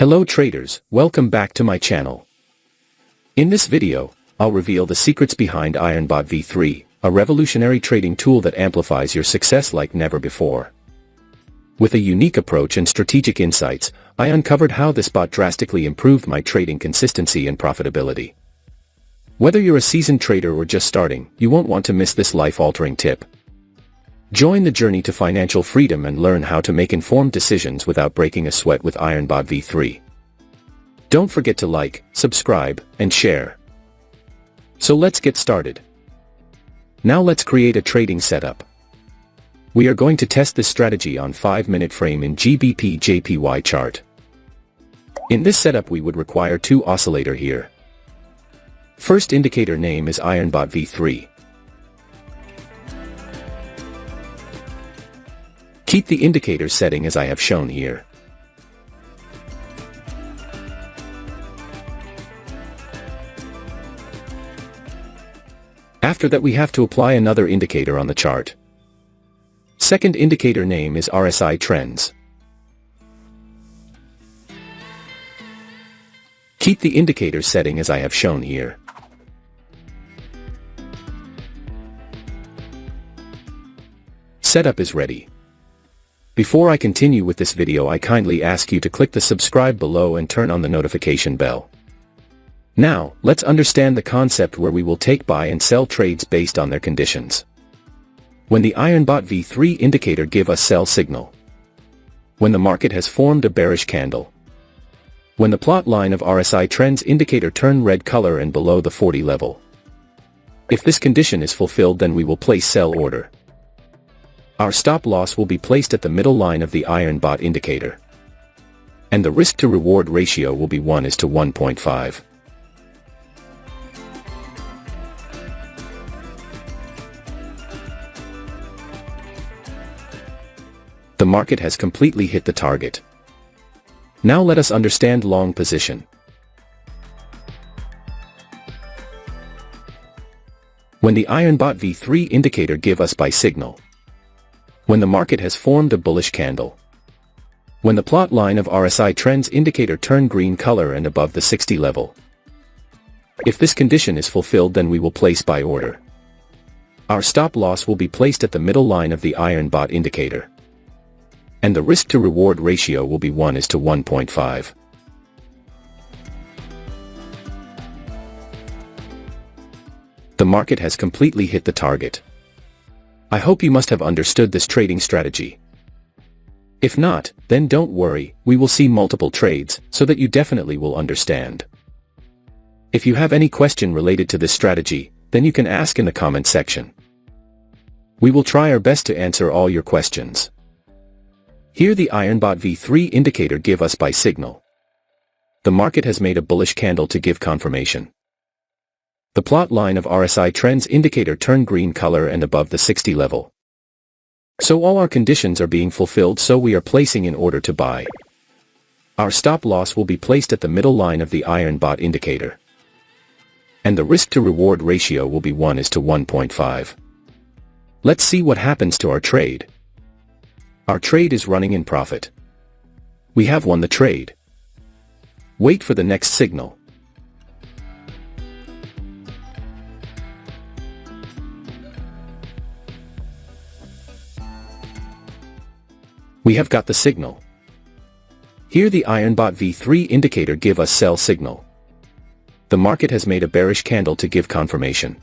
Hello traders, welcome back to my channel. In this video, I'll reveal the secrets behind IronBot V3, a revolutionary trading tool that amplifies your success like never before. With a unique approach and strategic insights, I uncovered how this bot drastically improved my trading consistency and profitability. Whether you're a seasoned trader or just starting, you won't want to miss this life-altering tip. Join the journey to financial freedom and learn how to make informed decisions without breaking a sweat with IronBot V3. Don't forget to like, subscribe, and share. So let's get started. Now let's create a trading setup. We are going to test this strategy on 5-minute frame in GBP/JPY chart. In this setup we would require two oscillator here. First indicator name is IronBot V3. Keep the indicator setting as I have shown here. After that we have to apply another indicator on the chart. Second indicator name is RSI Trends. Keep the indicator setting as I have shown here. Setup is ready. Before I continue with this video, I kindly ask you to click the subscribe below and turn on the notification bell. Now, let's understand the concept where we will take buy and sell trades based on their conditions. When the IronBot V3 indicator give us sell signal. When the market has formed a bearish candle. When the plot line of RSI Trends indicator turn red color and below the 40 level. If this condition is fulfilled, then we will place sell order. Our stop loss will be placed at the middle line of the IronBot indicator. And the risk to reward ratio will be 1:1.5. The market has completely hit the target. Now let us understand long position. When the IronBot V3 indicator give us buy signal. When the market has formed a bullish candle. When the plot line of RSI Trends indicator turn green color and above the 60 level. If this condition is fulfilled, then we will place buy order. Our stop loss will be placed at the middle line of the IronBot indicator. And the risk to reward ratio will be 1:1.5. The market has completely hit the target. I hope you must have understood this trading strategy. If not, then don't worry, we will see multiple trades, so that you definitely will understand. If you have any question related to this strategy, then you can ask in the comment section. We will try our best to answer all your questions. Here the IronBot V3 indicator give us buy signal. The market has made a bullish candle to give confirmation. The plot line of RSI Trends indicator turn green color and above the 60 level. So all our conditions are being fulfilled, so we are placing in order to buy. Our stop loss will be placed at the middle line of the IronBot indicator. And the risk to reward ratio will be 1:1.5. Let's see what happens to our trade. Our trade is running in profit. We have won the trade. Wait for the next signal. We have got the signal. Here the IronBot V3 indicator give us sell signal. The market has made a bearish candle to give confirmation.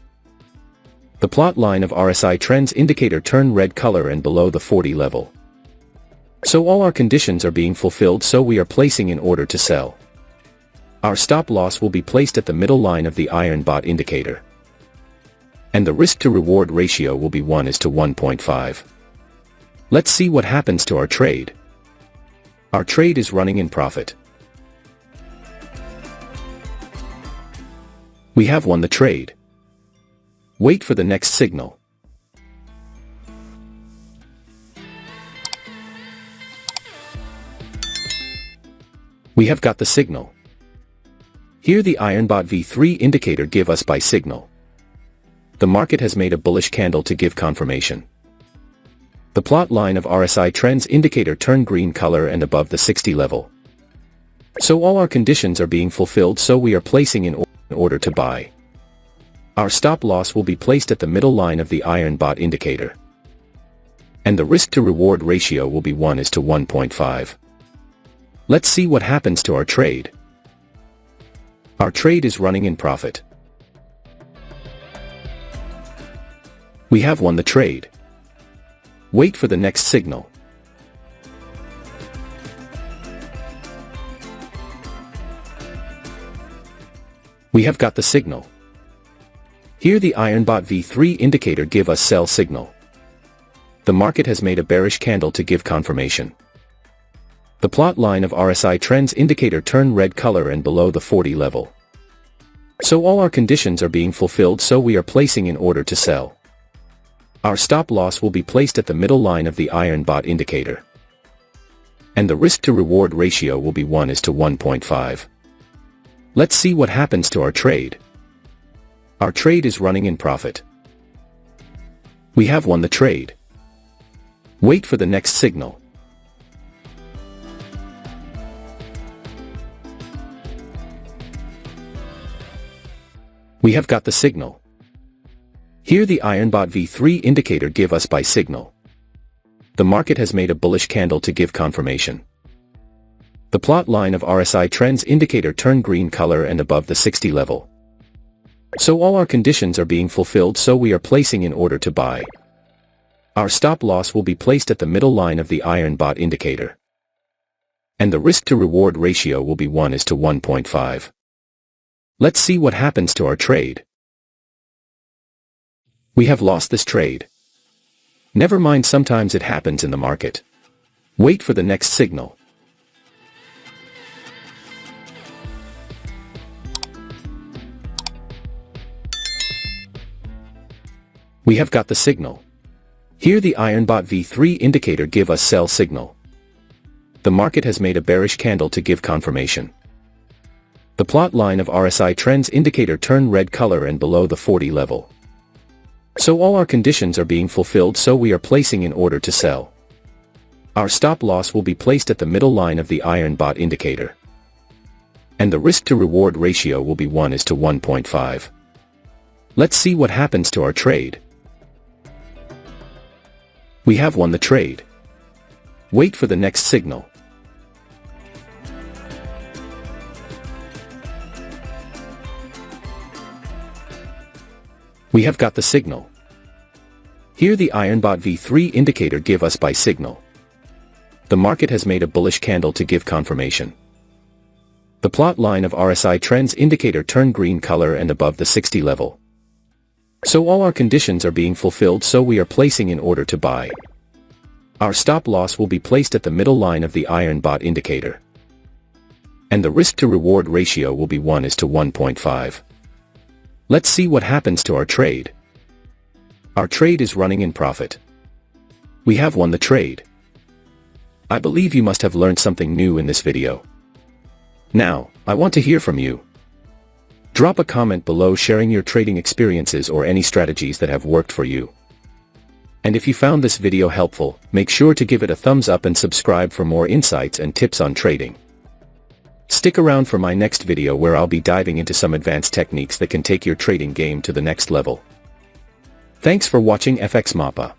The plot line of RSI Trends indicator turn red color and below the 40 level. So all our conditions are being fulfilled, so we are placing in order to sell. Our stop loss will be placed at the middle line of the IronBot indicator. And the risk to reward ratio will be 1:1.5. Let's see what happens to our trade. Our trade is running in profit. We have won the trade. Wait for the next signal. We have got the signal. Here the IronBot V3 indicator give us buy signal. The market has made a bullish candle to give confirmation. The plot line of RSI Trends indicator turn green color and above the 60 level. So all our conditions are being fulfilled, so we are placing in order to buy. Our stop loss will be placed at the middle line of the iron bot indicator. And the risk to reward ratio will be 1:1.5. Let's see what happens to our trade. Our trade is running in profit. We have won the trade. Wait for the next signal. We have got the signal. Here the IronBot V3 indicator give us sell signal. The market has made a bearish candle to give confirmation. The plot line of RSI trends indicator turn red color and below the 40 level. So all our conditions are being fulfilled, so we are placing in order to sell. Our stop loss will be placed at the middle line of the IronBot indicator. And the risk to reward ratio will be 1:1.5. Let's see what happens to our trade. Our trade is running in profit. We have won the trade. Wait for the next signal. We have got the signal. Here the IronBot V3 indicator give us buy signal. The market has made a bullish candle to give confirmation. The plot line of RSI trends indicator turn green color and above the 60 level. So all our conditions are being fulfilled, so we are placing in order to buy. Our stop loss will be placed at the middle line of the IronBot indicator. And the risk to reward ratio will be 1:1.5. Let's see what happens to our trade. We have lost this trade. Never mind, sometimes it happens in the market. Wait for the next signal. We have got the signal. Here the IronBot V3 indicator give us sell signal. The market has made a bearish candle to give confirmation. The plot line of RSI trends indicator turn red color and below the 40 level. So all our conditions are being fulfilled, so we are placing in order to sell. Our stop loss will be placed at the middle line of the IronBot indicator. And the risk to reward ratio will be 1:1.5. Let's see what happens to our trade. We have won the trade. Wait for the next signal. We have got the signal. Here the IronBot V3 indicator give us buy signal. The market has made a bullish candle to give confirmation. The plot line of RSI trends indicator turn green color and above the 60 level. So all our conditions are being fulfilled, so we are placing in order to buy. Our stop loss will be placed at the middle line of the IronBot indicator. And the risk to reward ratio will be 1:1.5. Let's see what happens to our trade. Our trade is running in profit. We have won the trade. I believe you must have learned something new in this video. Now, I want to hear from you. Drop a comment below sharing your trading experiences or any strategies that have worked for you. And if you found this video helpful, make sure to give it a thumbs up and subscribe for more insights and tips on trading. Stick around for my next video, where I'll be diving into some advanced techniques that can take your trading game to the next level. Thanks for watching FxMAPA.